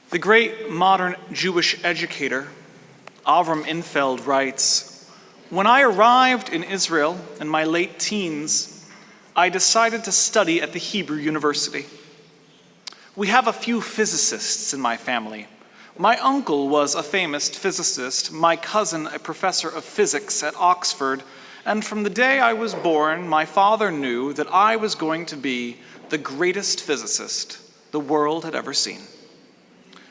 The great modern Jewish educator, Avram Infeld, writes, "When I arrived in Israel in my late teens, I decided to study at the Hebrew University. We have a few physicists in my family. My uncle was a famous physicist, my cousin a professor of physics at Oxford, and from the day I was born, my father knew that I was going to be the greatest physicist the world had ever seen.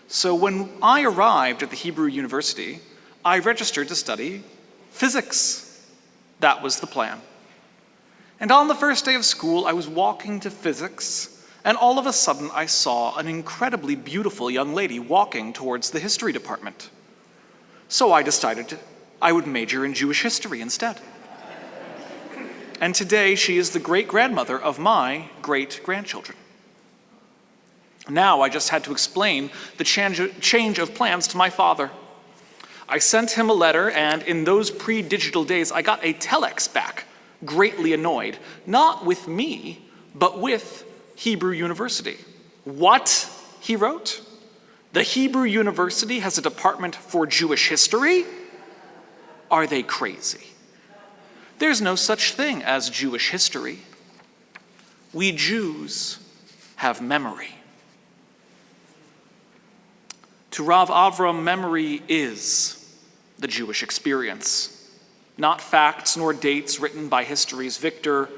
So when I arrived at the Hebrew University, I registered to study physics. That was the plan. And on the first day of school, I was walking to physics, and all of a sudden I saw an incredibly beautiful young lady walking towards the history department. So I decided I would major in Jewish history instead. And today she is the great-grandmother of my great-grandchildren. Now I just had to explain the change of plans to my father. I sent him a letter, and in those pre-digital days, I got a telex back, greatly annoyed, not with me, but with Hebrew University. What? He wrote. The Hebrew University has a department for Jewish history? Are they crazy? There's no such thing as Jewish history. We Jews have memory. To Rav Avram, memory is the Jewish experience, not facts nor dates written by history's victor,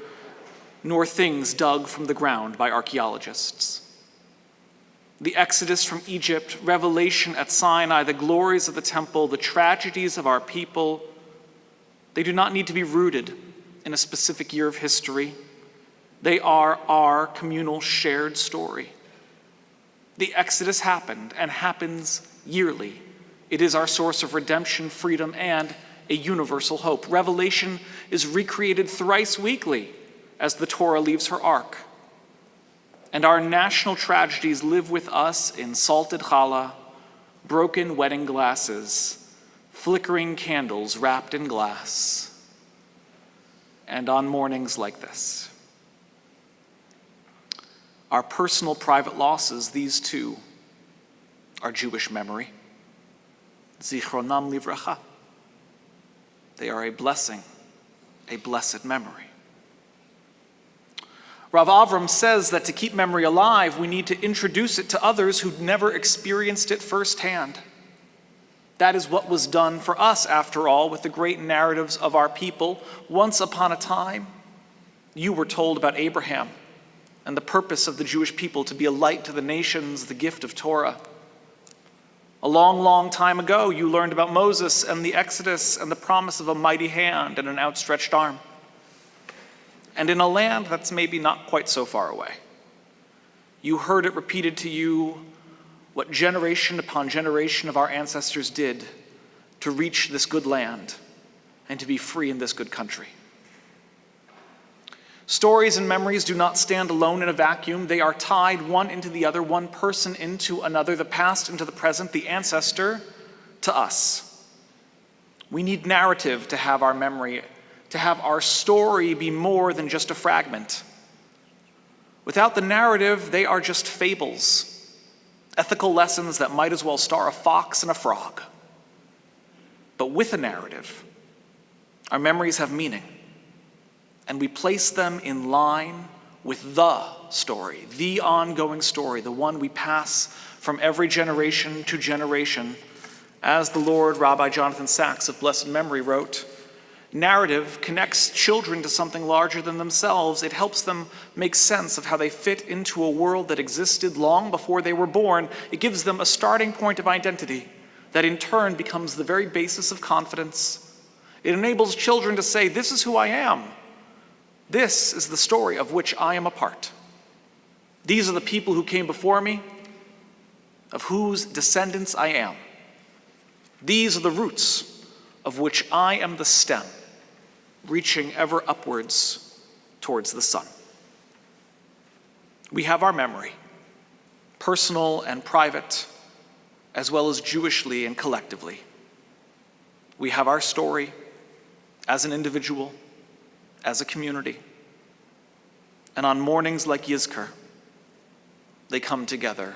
nor things dug from the ground by archaeologists. The Exodus from Egypt, revelation at Sinai, the glories of the temple, the tragedies of our people, they do not need to be rooted in a specific year of history. They are our communal shared story. The Exodus happened and happens yearly. It is our source of redemption, freedom, and a universal hope. Revelation is recreated thrice weekly as the Torah leaves her ark. And our national tragedies live with us in salted challah, broken wedding glasses, flickering candles wrapped in glass, and on mornings like this. Our personal private losses, these too, are Jewish memory. Zichronam livracha. They are a blessing, a blessed memory. Rav Avram says that to keep memory alive, we need to introduce it to others who'd never experienced it firsthand. That is what was done for us, after all, with the great narratives of our people. Once upon a time, you were told about Abraham and the purpose of the Jewish people to be a light to the nations, the gift of Torah. A long, long time ago, you learned about Moses and the Exodus and the promise of a mighty hand and an outstretched arm. And in a land that's maybe not quite so far away, you heard it repeated to you what generation upon generation of our ancestors did to reach this good land and to be free in this good country. Stories and memories do not stand alone in a vacuum. They are tied one into the other, one person into another, the past into the present, the ancestor to us. We need narrative to have our memory, to have our story be more than just a fragment. Without the narrative, they are just fables, ethical lessons that might as well star a fox and a frog. But with a narrative, our memories have meaning. And we place them in line with the story, the ongoing story, the one we pass from every generation to generation. As the Lord Rabbi Jonathan Sacks of blessed memory wrote, narrative connects children to something larger than themselves. It helps them make sense of how they fit into a world that existed long before they were born. It gives them a starting point of identity that in turn becomes the very basis of confidence. It enables children to say, this is who I am. This is the story of which I am a part. These are the people who came before me, of whose descendants I am. These are the roots of which I am the stem, reaching ever upwards towards the sun. We have our memory, personal and private, as well as Jewishly and collectively. We have our story as an individual, as a community. And on mornings like Yizkor, they come together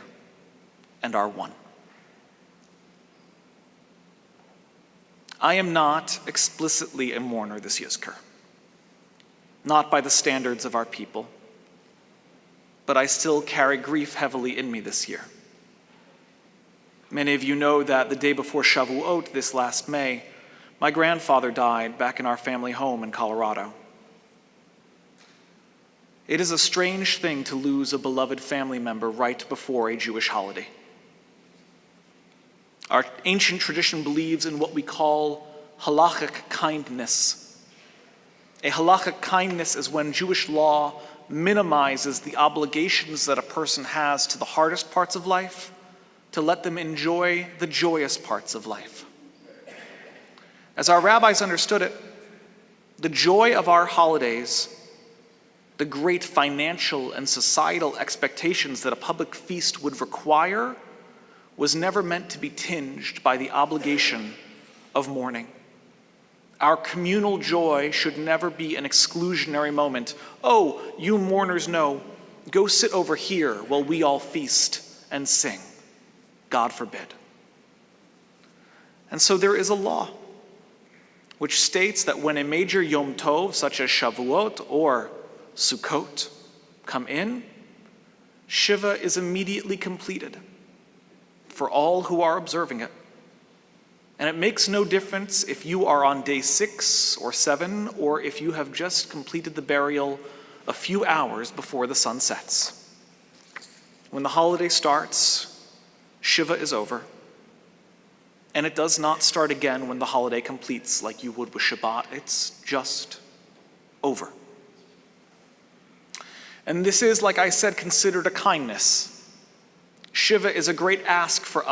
and are one. I am not explicitly a mourner this Yizkor, not by the standards of our people, but I still carry grief heavily in me this year. Many of you know that the day before Shavuot, this last May, my grandfather died back in our family home in Colorado. It is a strange thing to lose a beloved family member right before a Jewish holiday. Our ancient tradition believes in what we call halachic kindness. A halachic kindness is when Jewish law minimizes the obligations that a person has to the hardest parts of life to let them enjoy the joyous parts of life. As our rabbis understood it, the joy of our holidays, the great financial and societal expectations that a public feast would require, was never meant to be tinged by the obligation of mourning. Our communal joy should never be an exclusionary moment. Oh, you mourners know, go sit over here while we all feast and sing. God forbid. And so there is a law which states that when a major Yom Tov, such as Shavuot or Sukkot, come in, Shiva is immediately completed for all who are observing it. And it makes no difference if you are on day 6 or 7, or if you have just completed the burial a few hours before the sun sets. When the holiday starts, Shiva is over. And it does not start again when the holiday completes like you would with Shabbat. It's just over. And this is, like I said, considered a kindness. Shiva is a great ask from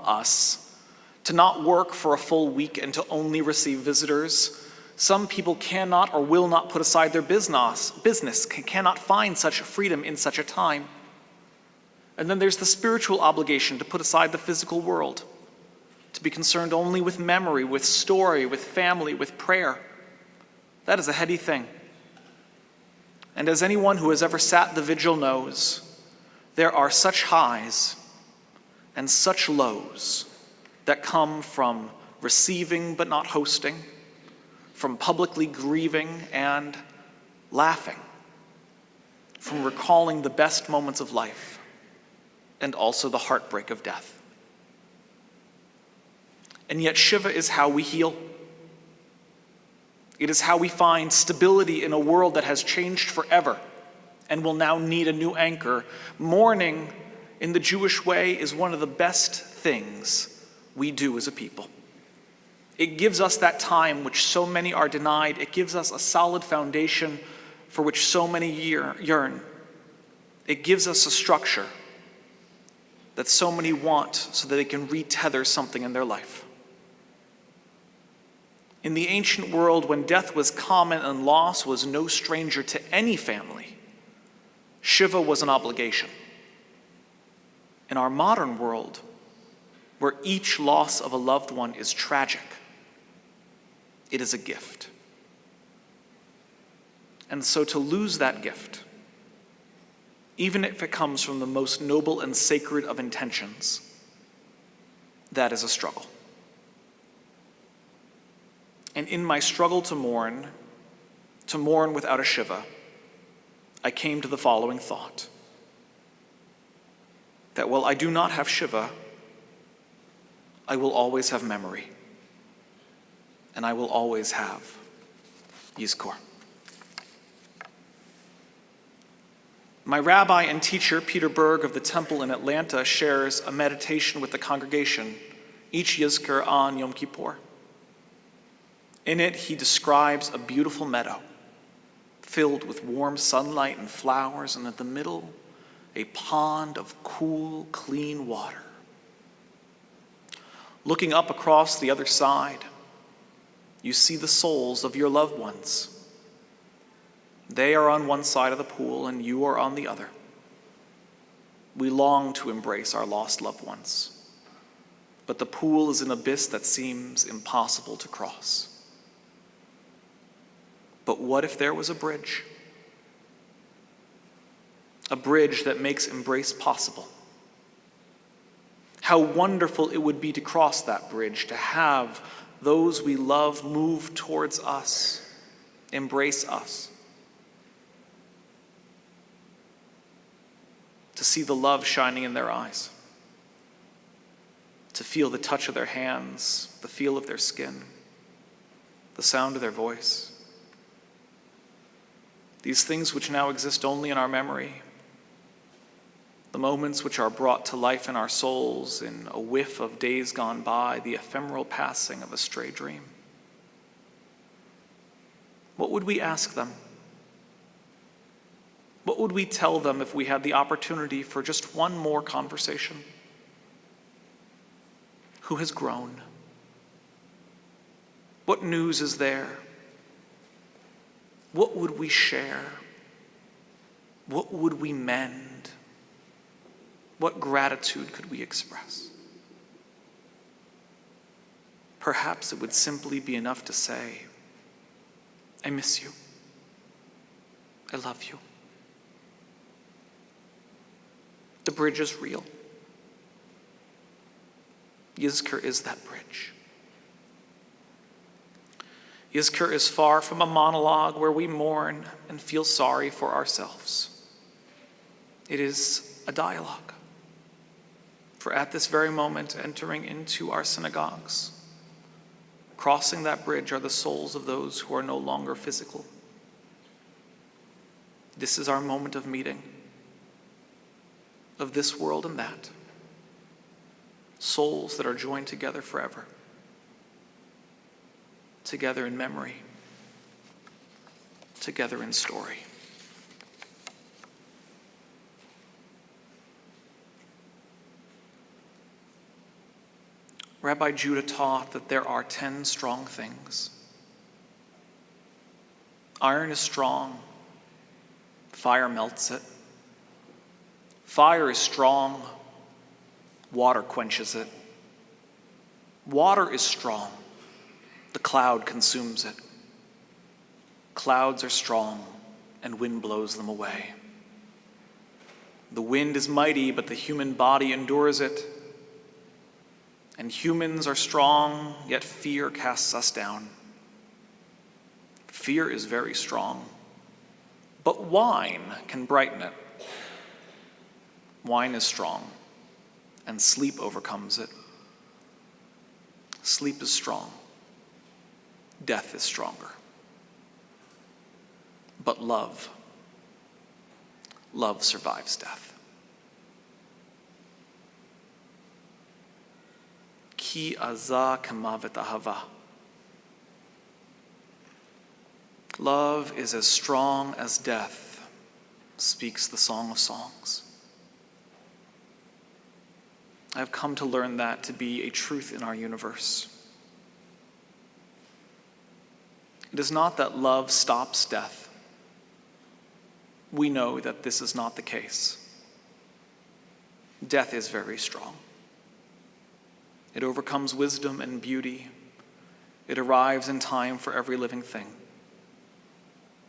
us, to not work for a full week and to only receive visitors. Some people cannot or will not put aside their business, cannot find such freedom in such a time. And then there's the spiritual obligation to put aside the physical world, to be concerned only with memory, with story, with family, with prayer. That is a heady thing. And as anyone who has ever sat the vigil knows, there are such highs and such lows that come from receiving but not hosting, from publicly grieving and laughing, from recalling the best moments of life, and also the heartbreak of death. And yet Shiva is how we heal. It is how we find stability in a world that has changed forever and will now need a new anchor. Mourning in the Jewish way is one of the best things we do as a people. It gives us that time which so many are denied. It gives us a solid foundation for which so many yearn. It gives us a structure that so many want so that they can retether something in their life. In the ancient world, when death was common and loss was no stranger to any family, Shiva was an obligation. In our modern world, where each loss of a loved one is tragic, it is a gift. And so to lose that gift, even if it comes from the most noble and sacred of intentions, that is a struggle. And in my struggle to mourn without a Shiva, I came to the following thought: that while I do not have Shiva, I will always have memory, and I will always have Yizkor. My rabbi and teacher, Peter Berg of the temple in Atlanta, shares a meditation with the congregation each Yizkor on Yom Kippur. In it, he describes a beautiful meadow filled with warm sunlight and flowers, and at the middle, a pond of cool, clean water. Looking up across the other side, you see the souls of your loved ones. They are on one side of the pool and you are on the other. We long to embrace our lost loved ones, but the pool is an abyss that seems impossible to cross. But what if there was a bridge? A bridge that makes embrace possible. How wonderful it would be to cross that bridge, to have those we love move towards us, embrace us. To see the love shining in their eyes. To feel the touch of their hands, the feel of their skin, the sound of their voice. These things which now exist only in our memory, the moments which are brought to life in our souls in a whiff of days gone by, the ephemeral passing of a stray dream. What would we ask them? What would we tell them if we had the opportunity for just one more conversation? Who has grown? What news is there? What would we share? What would we mend? What gratitude could we express? Perhaps it would simply be enough to say, I miss you. I love you. The bridge is real. Yizkor is that bridge. Yizkor is far from a monologue where we mourn and feel sorry for ourselves. It is a dialogue. For at this very moment, entering into our synagogues, crossing that bridge are the souls of those who are no longer physical. This is our moment of meeting, of this world and that. Souls that are joined together forever, together in memory, together in story. Rabbi Judah taught that there are 10 strong things. Iron is strong, fire melts it. Fire is strong, water quenches it. Water is strong, the cloud consumes it. Clouds are strong, and wind blows them away. The wind is mighty, but the human body endures it. And humans are strong, yet fear casts us down. Fear is very strong, but wine can brighten it. Wine is strong, and sleep overcomes it. Sleep is strong. Death is stronger. But love survives death. Ki azah kamavet ahava. Love is as strong as death, speaks the Song of Songs. I have come to learn that to be a truth in our universe. It is not that love stops death. We know that this is not the case. Death is very strong. It overcomes wisdom and beauty. It arrives in time for every living thing.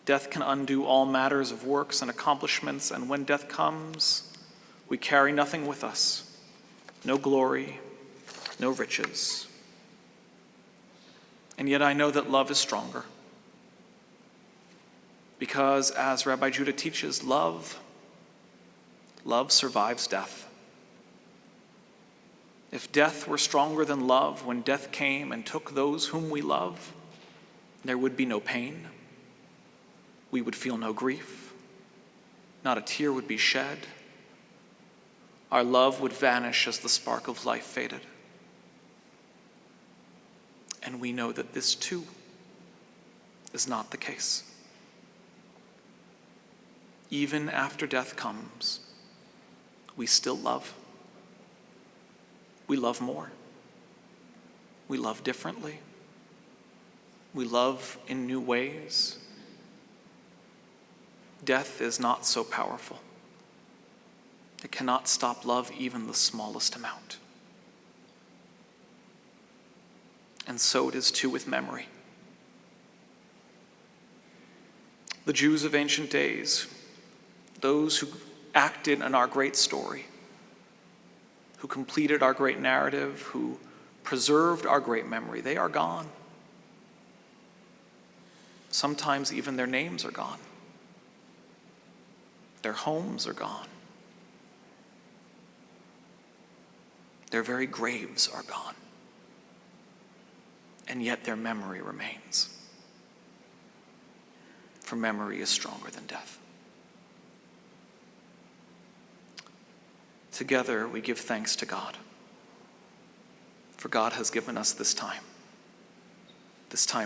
Death can undo all matters of works and accomplishments, and when death comes, we carry nothing with us. No glory, no riches. And yet I know that love is stronger. Because as Rabbi Judah teaches, love survives death. If death were stronger than love, when death came and took those whom we love, there would be no pain. We would feel no grief. Not a tear would be shed. Our love would vanish as the spark of life faded. And we know that this too is not the case. Even after death comes, we still love. We love more. We love differently. We love in new ways. Death is not so powerful. It cannot stop love even the smallest amount. And so it is too with memory. The Jews of ancient days, those who acted in our great story, who completed our great narrative, who preserved our great memory, they are gone. Sometimes even their names are gone. Their homes are gone. Their very graves are gone. And yet their memory remains. For memory is stronger than death. Together we give thanks to God. For God has given us this time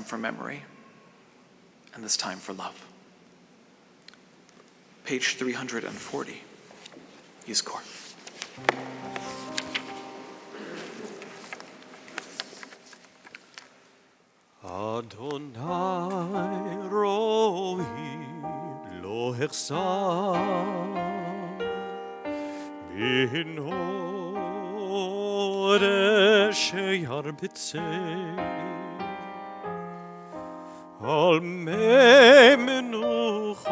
for memory, and this time for love. Page 340, Yizkor. Adonai rohi lo hechsar bin horesh yarbitzei al me menuchot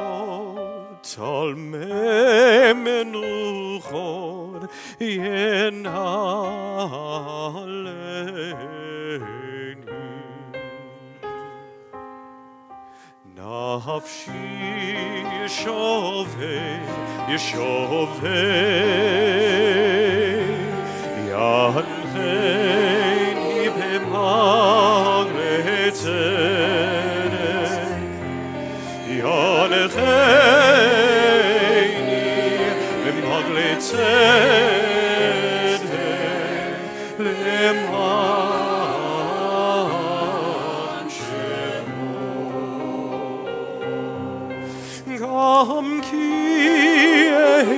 yenaleni nafshi yeshovei yancheni b'magretzeret yancheni b'magretzeret leman shemo gam ki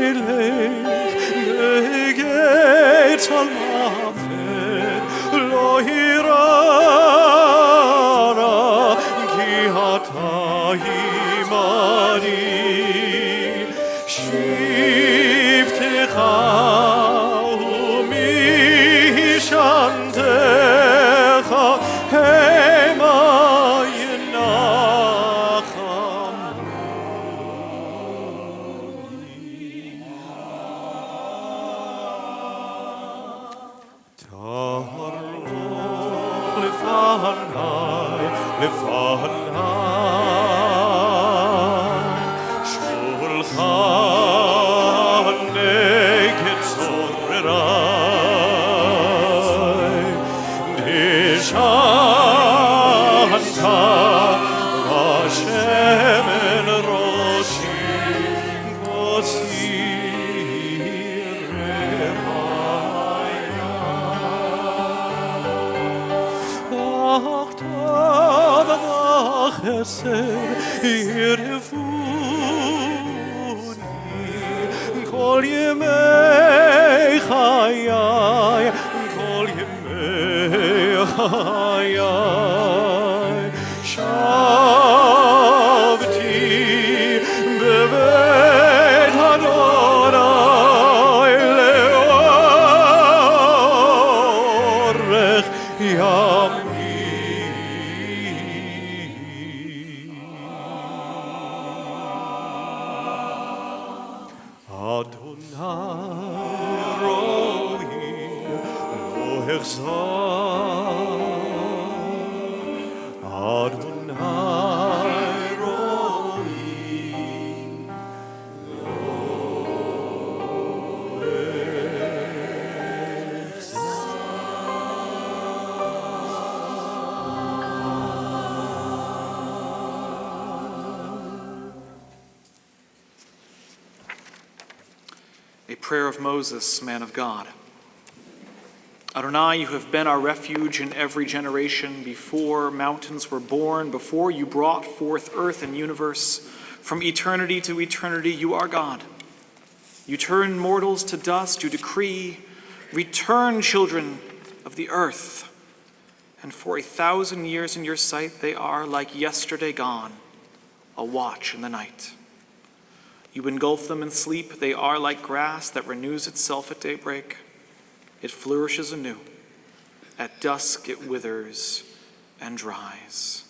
elech beget al mafet lo hirara ki hatayimani shivtecha umishantecha hema kol yemei chayai kol yemei chayai shavti bebeit Adonai leorech yami Adonai rohi lo hechsar Adonai rohi lo A prayer of Moses, man of God. Adonai, you have been our refuge in every generation. Before mountains were born, before you brought forth earth and universe, from eternity to eternity, you are God. You turn mortals to dust, you decree, return children of the earth. And for 1,000 years in your sight, they are like yesterday gone, a watch in the night. You engulf them in sleep. They are like grass that renews itself at daybreak. It flourishes anew. At dusk it withers and dries.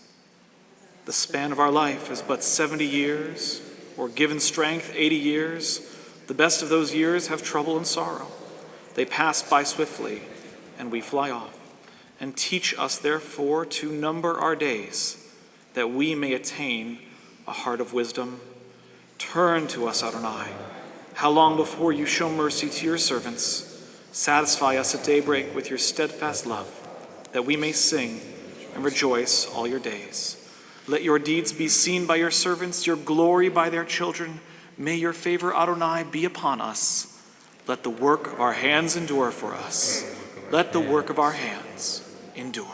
The span of our life is but 70 years, or given strength, 80 years. The best of those years have trouble and sorrow. They pass by swiftly, and we fly off. And teach us, therefore, to number our days, that we may attain a heart of wisdom. Turn to us, Adonai. How long before you show mercy to your servants? Satisfy us at daybreak with your steadfast love, that we may sing and rejoice all your days. Let your deeds be seen by your servants, your glory by their children. May your favor, Adonai, be upon us. Let the work of our hands endure for us. Let the work of our hands endure.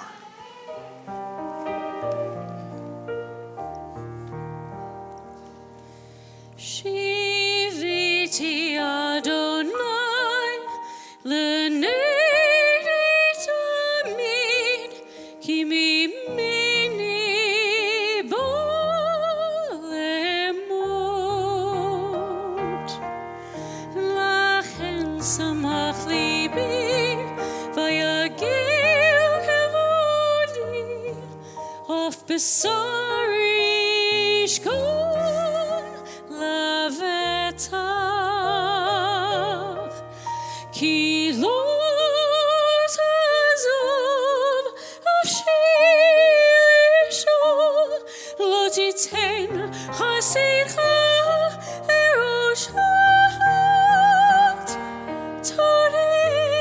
Shiviti Adonai, lenei tamid, ki mimini bolemot. Lachen samach libi, vayagil kavodi, of besari shkon lavetav, ki lo tazov ashisho, lo titen chasidcha eroshat, toreini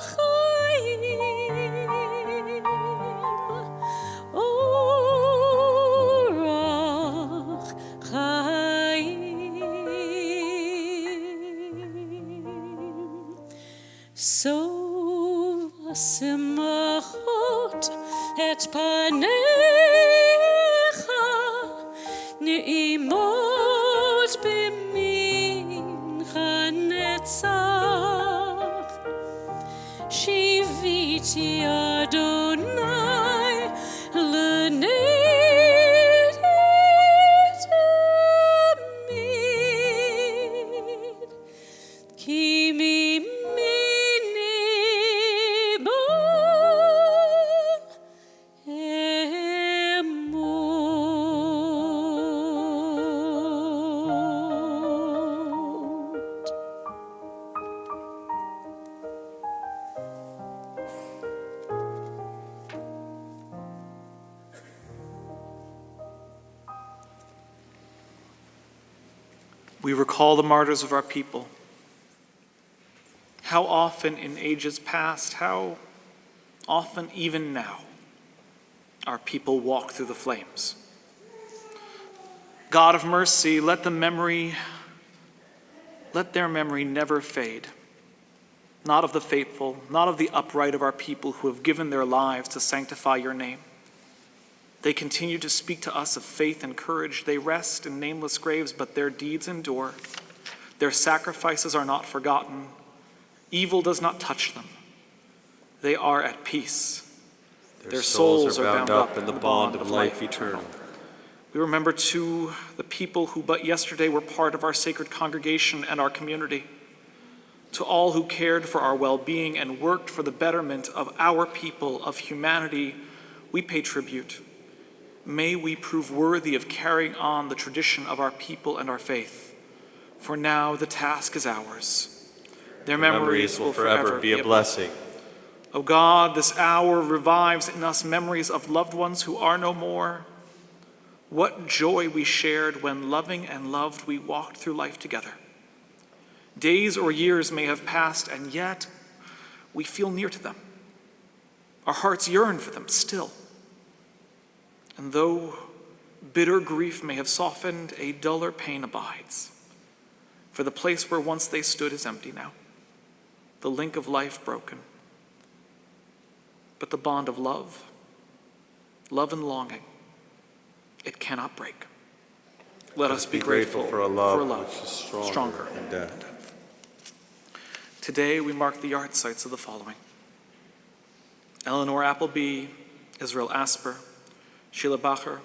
ochayim, orach chayim. So asimachot et panecha, ne'imot b'mincha netzach. Shiviti Adonai, lenei tamid, ki mimini bolemot. We recall the martyrs of our people. How often in ages past, how often even now, our people walk through the flames. God of mercy, let their memory never fade. Not of the faithful, not of the upright of our people who have given their lives to sanctify your name. They continue to speak to us of faith and courage. They rest in nameless graves, but their deeds endure. Their sacrifices are not forgotten. Evil does not touch them. They are at peace. Their souls are bound up in the bond of life eternal. We remember, too, the people who but yesterday were part of our sacred congregation and our community. To all who cared for our well-being and worked for the betterment of our people, of humanity, we pay tribute. May we prove worthy of carrying on the tradition of our people and our faith. For now the task is ours. Their memories will forever be a blessing. O God, this hour revives in us memories of loved ones who are no more. What joy we shared when, loving and loved, we walked through life together. Days or years may have passed, and yet we feel near to them. Our hearts yearn for them still. And though bitter grief may have softened, a duller pain abides. For the place where once they stood is empty now, the link of life broken. But the bond of love and longing, it cannot break. Let us be grateful for a love which is stronger than than death. Today we mark the yard sites of the following: Eleanor Appleby, Israel Asper, Sheila Bacher,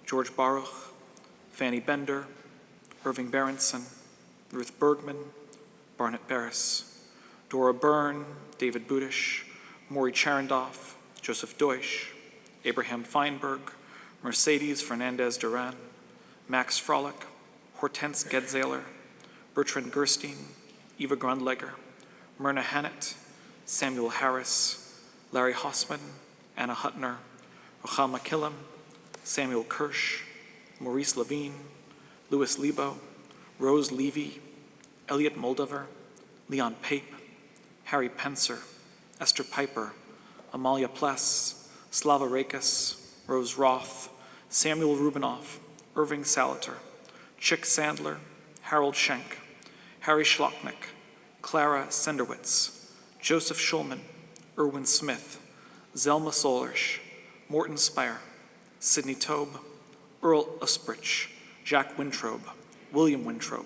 George Baruch, Fanny Bender, Irving Berenson, Ruth Bergman, Barnett Barris, Dora Byrne, David Budish, Maury Charandoff, Joseph Deutsch, Abraham Feinberg, Mercedes Fernandez Duran, Max Frolick, Hortense Gedzaler, Bertrand Gerstein, Eva Grundlegger, Myrna Hannett, Samuel Harris, Larry Hossman, Anna Hutner, Ruchama Killam, Samuel Kirsch, Maurice Levine, Louis Lebo, Rose Levy, Elliot Moldover, Leon Pape, Harry Pencer, Esther Piper, Amalia Pless, Slava Rakis, Rose Roth, Samuel Rubinoff, Irving Salater, Chick Sandler, Harold Schenk, Harry Schlocknick, Clara Senderwitz, Joseph Schulman, Erwin Smith, Zelma Solers, Morton Spire, Sidney Tobe, Earl Usprich, Jack Wintrobe, William Wintrobe,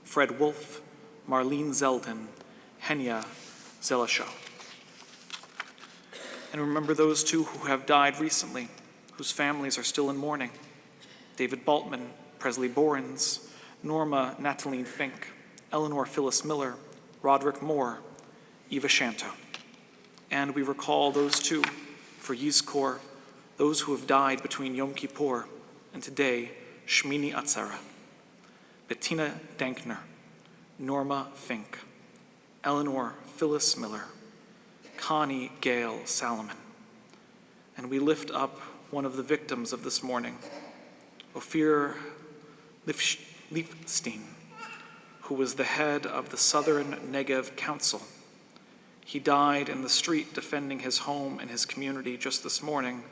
Fred Wolfe, Marlene Zeldin, Henya Zelashow. And remember those two who have died recently, whose families are still in mourning: David Baltman, Presley Borens, Norma Nataline Fink, Eleanor Phyllis Miller, Roderick Moore, Eva Shanto. And we recall those two for Yizkor, those who have died between Yom Kippur and today, Shmini Atzeret: Bettina Dankner, Norma Fink, Eleanor Phyllis Miller, Connie Gale Salomon. And we lift up one of the victims of this morning, Ophir Liefstein, who was the head of the Southern Negev Council. He died in the street defending his home and his community just this morning,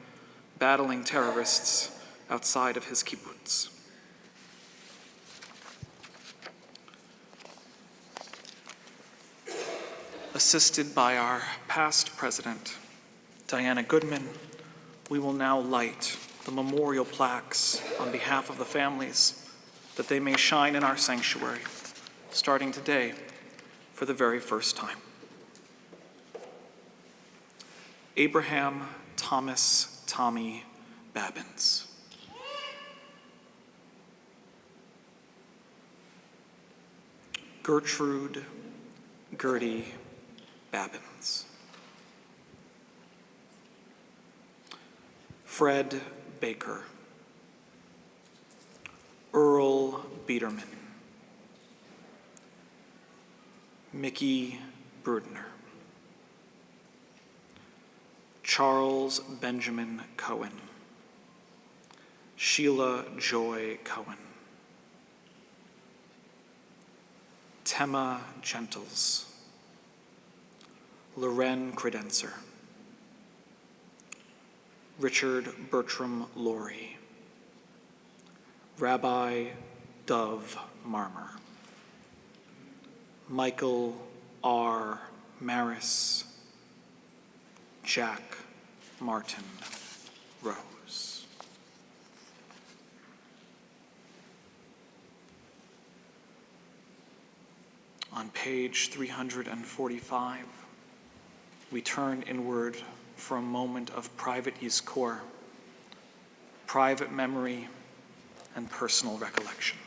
battling terrorists outside of his kibbutz. Assisted by our past president, Diana Goodman, we will now light the memorial plaques on behalf of the families, that they may shine in our sanctuary, starting today for the very first time. Abraham Thomas Tommy Babbins. Gertrude Gertie Babbins. Fred Baker. Earl Biederman. Mickey Brudner. Charles Benjamin Cohen. Sheila Joy Cohen. Tema Gentles. Loren Credencer. Richard Bertram Laurie. Rabbi Dove Marmer. Michael R. Maris. Jack Martin Rose. On page 345, we turn inward for a moment of private Yizkor, private memory, and personal recollection.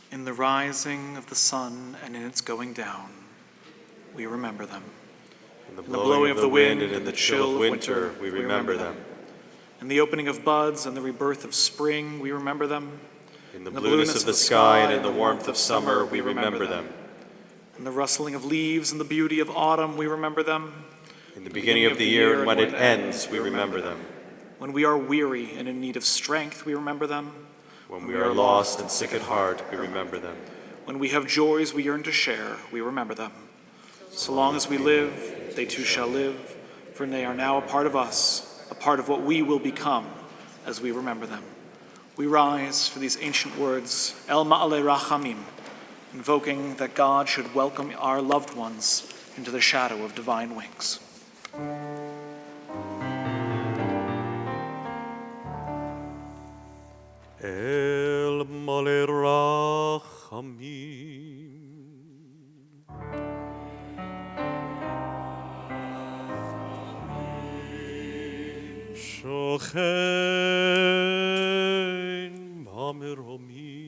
In the rising of the sun and in its going down, we remember them. In the blowing of the wind and in the chill of winter, we remember them. In the opening of buds and the rebirth of spring, we remember them. In the blueness of the sky and in the warmth of summer, we remember them. In the rustling of leaves and the beauty of autumn, we remember them. In the beginning of the year and when it ends, we remember them. When we are weary and in need of strength, we remember them. When we are lost and sick at heart, we remember them. When we have joys we yearn to share, we remember them. So long as we live, they too shall live, for they are now a part of us, a part of what we will become as we remember them. We rise for these ancient words, El Ma'ale Rachamim, invoking that God should welcome our loved ones into the shadow of divine wings. El Ma'ale Rachamim. Shochen Mameromim.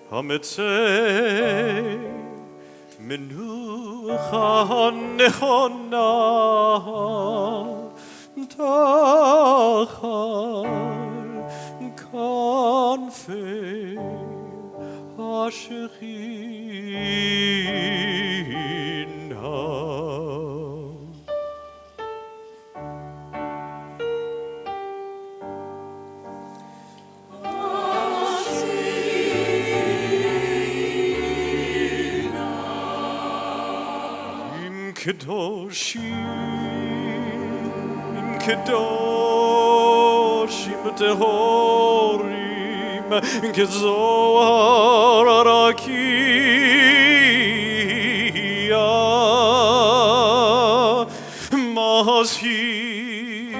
Hametzei Menucha Nechona Tachal Kanfei Hashechina. Kedoshim tehorim kezohar rakia mazhiri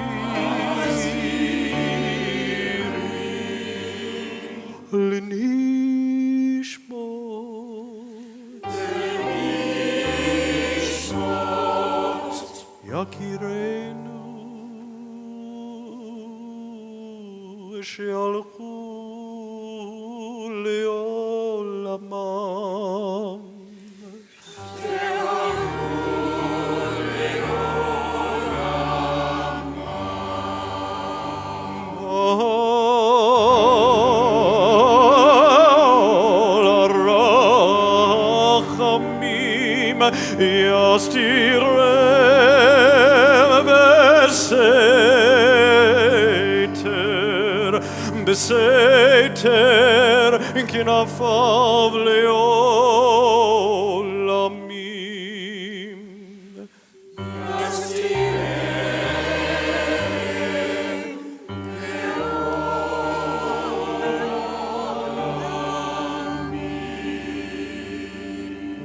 lenishmot Yakirenu she'alchu le'olamam. Rachamim yastirem beseiter kinafav leolamim.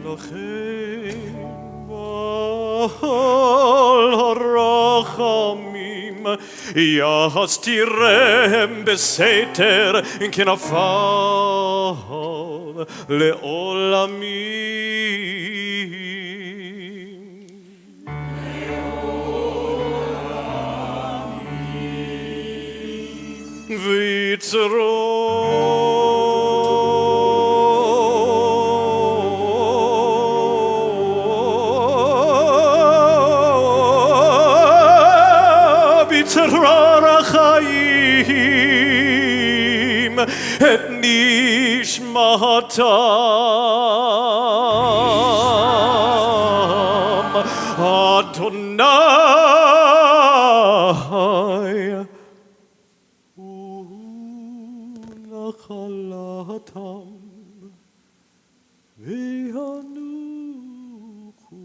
Lachem ba'al harachamim yastirem beseter kinafav leolamim. Bitzra chaim et nishmatam Adonai unachalatam v'yanuchu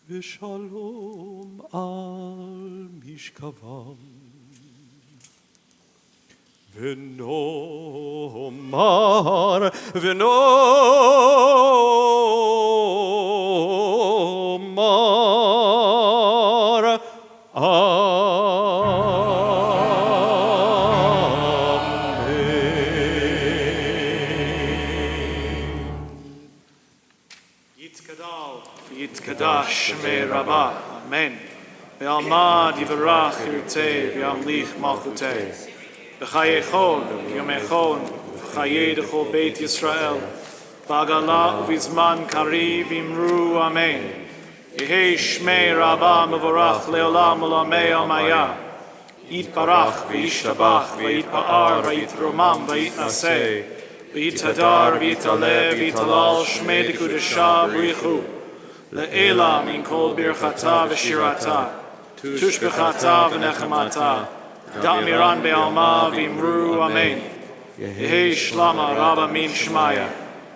v'shalom al mishkavam v'nomar Yitkadash Shmei Rabbah, Amen. Ve'alma divarach yirtei ve'amlich malchutei. V'chayechon, yomechon, v'chayei dechol Beit Yisrael. V'agala uvizman kariv imru, Amen. Yehi Shmei Rabbah Mevorach Leolam Olamei Amaya. Yitbarach v'yishtabach v'yitpa'ar v'yitromam v'yitnaseh v'yitadar v'yitaleh v'yitalal Shmei Dekudesha B'richu Le'ela min kol birchata v'shirata tushbechata v'nechemata da'miran be'alma v'imru amen Yehi Shlama Rabba min Shmaya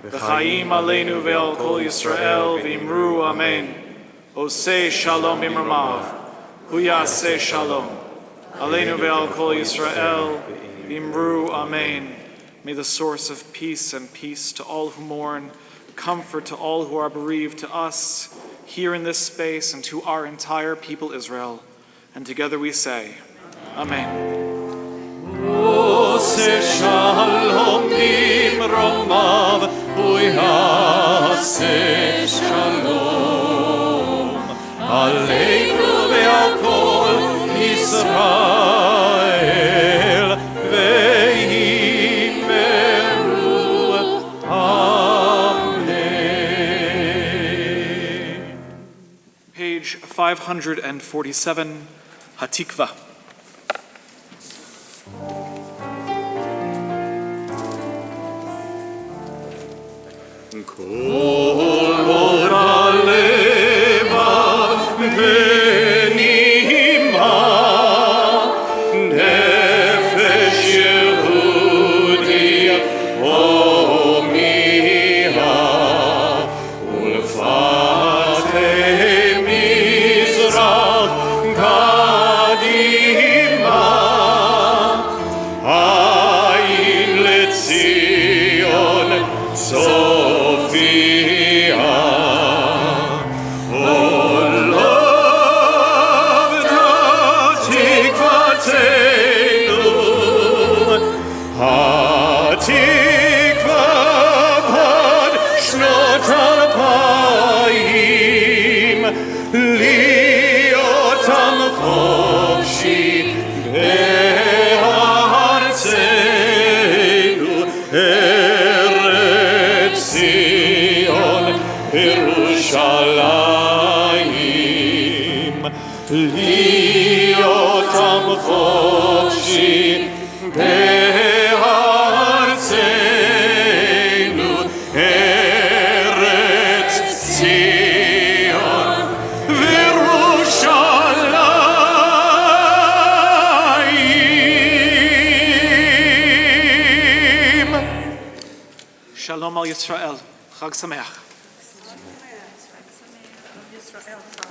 v'chaim aleinu ve'al kol Yisrael v'imru amen Oseh shalom imramav hu yaseh shalom Aleinu ve'al kol Yisrael, v'imru amen. May the source of peace and peace to all who mourn, comfort to all who are bereaved, to us here in this space and to our entire people Israel. And together we say, Amen. Oseh shalom imromav hu yaseh shalom aleinu ve'al kol Israel ve'yimeru amen. Page 547, Hatikva. Shalom al Yisrael. Chag Sameach. Israel.